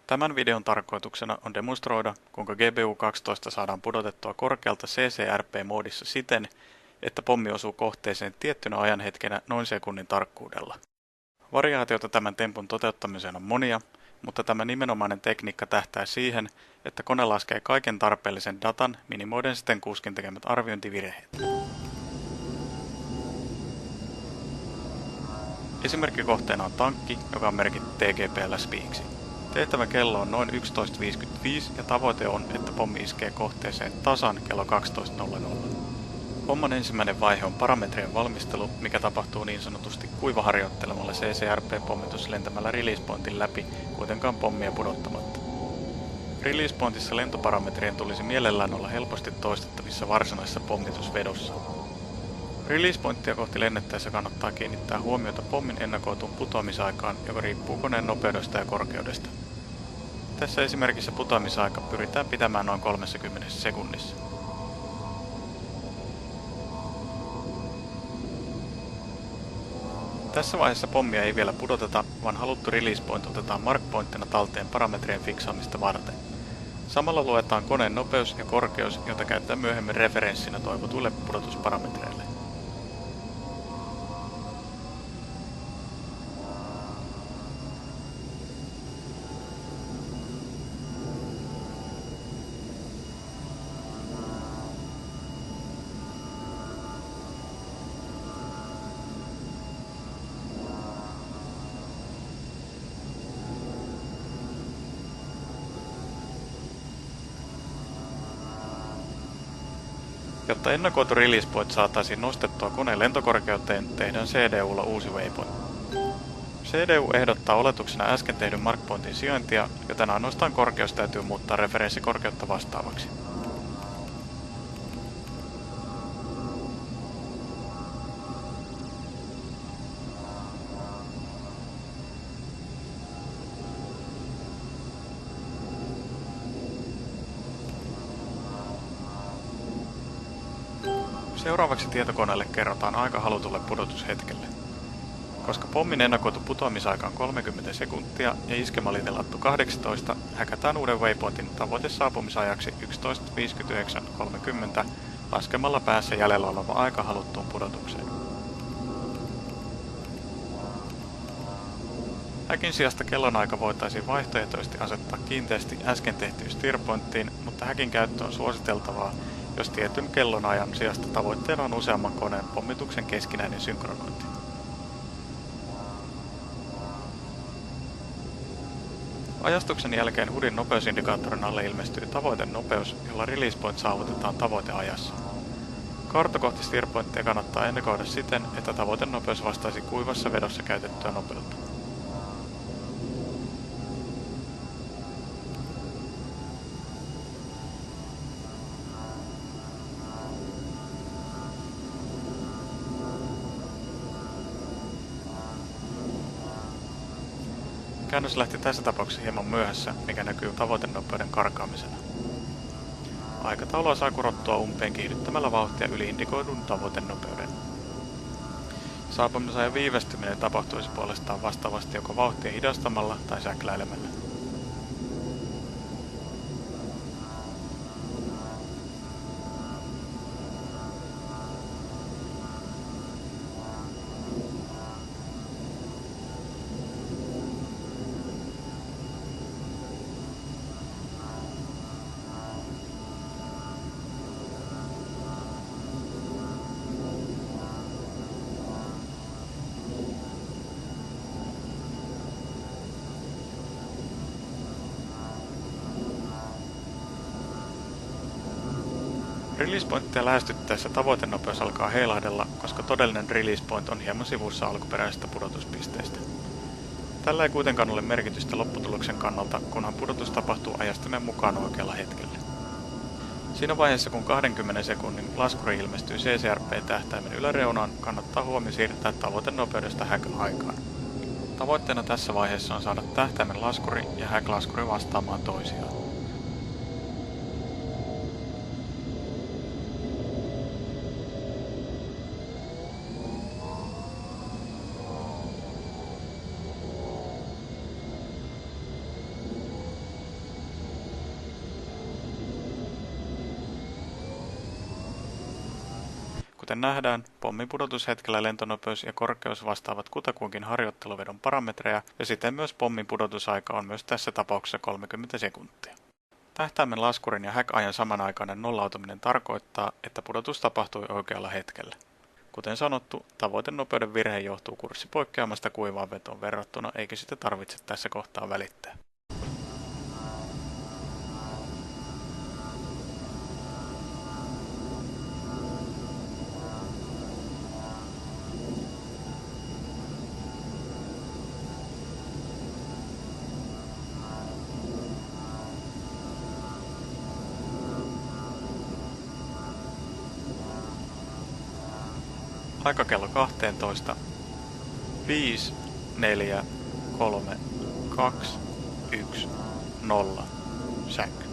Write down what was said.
Tämän videon tarkoituksena on demonstroida, kuinka GBU-12 saadaan pudotettua korkealta CCRP-moodissa siten, että pommi osuu kohteeseen tiettynä ajanhetkenä noin sekunnin tarkkuudella. Variaatioita tämän tempun toteuttamiseen on monia, mutta tämä nimenomainen tekniikka tähtää siihen, että kone laskee kaiken tarpeellisen datan minimoiden siten kuskin tekemät arviointivirheet. Esimerkkikohteena on tankki, joka on merkitty TGPL-spiiksi. Tehtävä kello on noin 11.55 ja tavoite on, että pommi iskee kohteeseen tasan kello 12.00. Homman ensimmäinen vaihe on parametrien valmistelu, mikä tapahtuu niin sanotusti kuivaharjoittelemalla CCRP-pommitus lentämällä release pointin läpi, kuitenkaan pommia pudottamatta. Release pointissa lentoparametrien tulisi mielellään olla helposti toistettavissa varsinaisessa pommitusvedossa. Release pointtia kohti lennettäessä kannattaa kiinnittää huomiota pommin ennakoituun putoamisaikaan, joka riippuu koneen nopeudesta ja korkeudesta. Tässä esimerkissä putoamisaika pyritään pitämään noin 30 sekunnissa. Tässä vaiheessa pommia ei vielä pudoteta, vaan haluttu release point otetaan mark pointtina talteen parametrien fiksaamista varten. Samalla luetaan koneen nopeus ja korkeus, jota käytetään myöhemmin referenssinä toivotuille pudotusparametreille. Jotta ennakoitu release point saataisiin nostettua koneen lentokorkeuteen, tehdään CDUlla uusi waypoint. CDU ehdottaa oletuksena äsken tehdyn mark pointin sijaintia, joten ainoastaan korkeus täytyy muuttaa referenssikorkeutta vastaavaksi. Seuraavaksi tietokoneelle kerrotaan aika halutulle pudotushetkelle. Koska pommin ennakoitu putoamisaika on 30 sekuntia ja iskemä oli telattu 18, häkätään uuden waypointin tavoite saapumisajaksi 11.59.30 laskemalla päässä jäljellä oleva aika haluttuun pudotukseen. Häkin sijasta kellonaika voitaisiin vaihtoehtoisesti asettaa kiinteästi äsken tehtyyn steerpointtiin, mutta häkin käyttö on suositeltavaa, jos tietyn kellonajan sijasta tavoitteena on useamman koneen pommituksen keskinäinen synkronointi. Ajastuksen jälkeen HUDin nopeusindikaattorin alle ilmestyy tavoitenopeus, jolla release point saavutetaan tavoiteajassa. Kaarto kohti steerpointtia kannattaa ennakoida siten, että tavoitenopeus vastaisi kuivassa vedossa käytettyä nopeutta. Käännös lähti tässä tapauksessa hieman myöhässä, mikä näkyy tavoitenopeuden karkaamisena. Aikataulua saa kurottua umpeen kiihdyttämällä vauhtia yli indikoidun tavoitenopeuden. Saapumisajan viivästyminen tapahtuisi puolestaan vastaavasti joko vauhtia hidastamalla tai säkläilemällä. Release pointtia lähestyttäessä tavoitenopeus alkaa heilahdella, koska todellinen release point on hieman sivussa alkuperäisestä pudotuspisteestä. Tällä ei kuitenkaan ole merkitystä lopputuloksen kannalta, kunhan pudotus tapahtuu ajastimen mukaan oikealla hetkellä. Siinä vaiheessa, kun 20 sekunnin laskuri ilmestyy CCRP-tähtäimen yläreunaan, kannattaa huomio siirtää tavoitenopeudesta häk-aikaan. Tavoitteena tässä vaiheessa on saada tähtäimen laskuri ja häk-laskuri vastaamaan toisiaan. Kuten nähdään, pommipudotushetkellä lentonopeus ja korkeus vastaavat kutakuinkin harjoitteluvedon parametreja ja siten myös pommin pudotusaika on myös tässä tapauksessa 30 sekuntia. Tähtäimen laskurin ja häk-ajan samanaikainen nollautuminen tarkoittaa, että pudotus tapahtui oikealla hetkellä. Kuten sanottu, tavoitenopeuden virhe johtuu kurssipoikkeamasta kuivaan vetoon verrattuna, eikä sitä tarvitse tässä kohtaa välittää. Aika kello 12. 5, 4, 3, 2, 1, 0. Sänky.